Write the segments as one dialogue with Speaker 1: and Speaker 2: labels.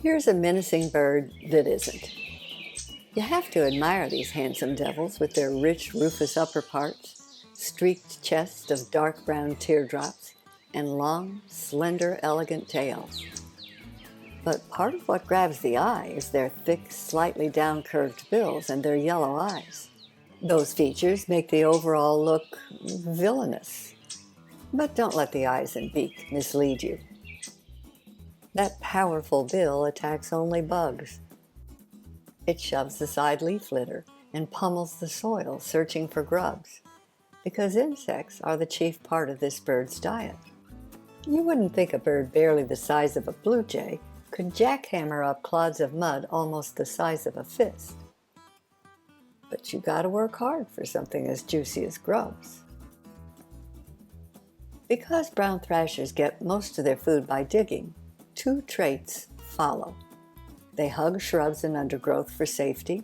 Speaker 1: Here's a menacing bird that isn't. You have to admire these handsome devils with their rich rufous upper parts, streaked chest of dark brown teardrops, and long, slender, elegant tails. But part of what grabs the eye is their thick, slightly down-curved bills and their yellow eyes. Those features make the overall look villainous. But don't let the eyes and beak mislead you. That powerful bill attacks only bugs. It shoves aside leaf litter and pummels the soil searching for grubs, because insects are the chief part of this bird's diet. You wouldn't think a bird barely the size of a blue jay could jackhammer up clods of mud almost the size of a fist. But you gotta work hard for something as juicy as grubs. Because brown thrashers get most of their food by digging, two traits follow. They hug shrubs and undergrowth for safety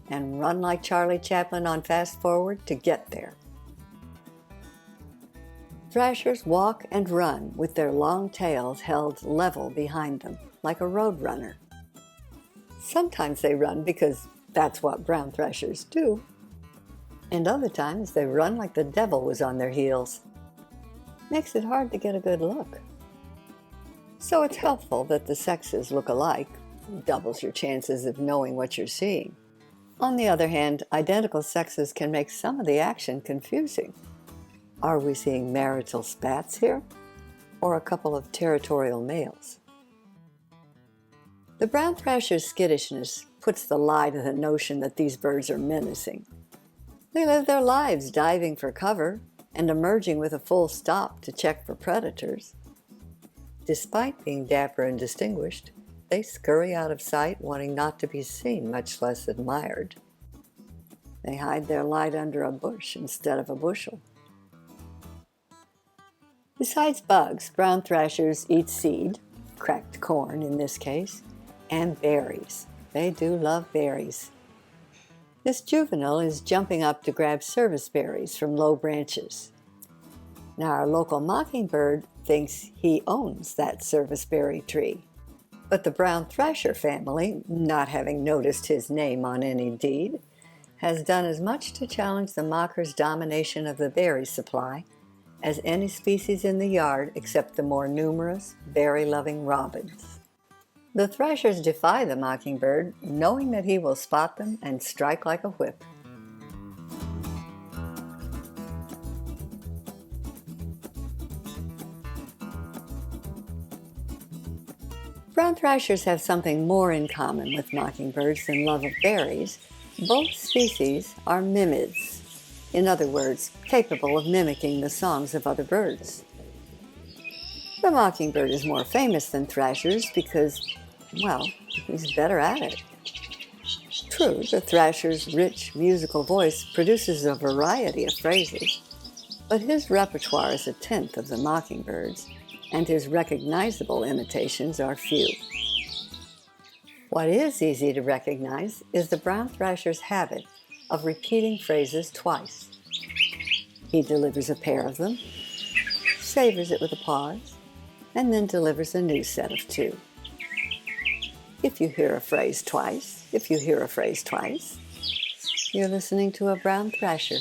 Speaker 1: and run like Charlie Chaplin on Fast Forward to get there. Thrashers walk and run with their long tails held level behind them, like a road runner. Sometimes they run because that's what brown thrashers do, and other times they run like the devil was on their heels. Makes it hard to get a good look. So it's helpful that the sexes look alike, doubles your chances of knowing what you're seeing. On the other hand, identical sexes can make some of the action confusing. Are we seeing marital spats here, or a couple of territorial males? The brown thrasher's skittishness puts the lie to the notion that these birds are menacing. They live their lives diving for cover and emerging with a full stop to check for predators. Despite being dapper and distinguished, they scurry out of sight, wanting not to be seen, much less admired. They hide their light under a bush instead of a bushel. Besides bugs, brown thrashers eat seed, cracked corn in this case, and berries. They do love berries. This juvenile is jumping up to grab service berries from low branches. Now our local mockingbird thinks he owns that serviceberry tree. But the brown thrasher family, not having noticed his name on any deed, has done as much to challenge the mocker's domination of the berry supply as any species in the yard except the more numerous, berry-loving robins. The thrashers defy the mockingbird, knowing that he will spot them and strike like a whip. Brown thrashers have something more in common with mockingbirds than love of berries. Both species are mimids, in other words, capable of mimicking the songs of other birds. The mockingbird is more famous than thrashers because, well, he's better at it. True, the thrasher's rich musical voice produces a variety of phrases, but his repertoire is a tenth of the mockingbird's, and his recognizable imitations are few. What is easy to recognize is the brown thrasher's habit of repeating phrases twice. He delivers a pair of them, savors it with a pause, and then delivers a new set of two. If you hear a phrase twice, you're listening to a brown thrasher.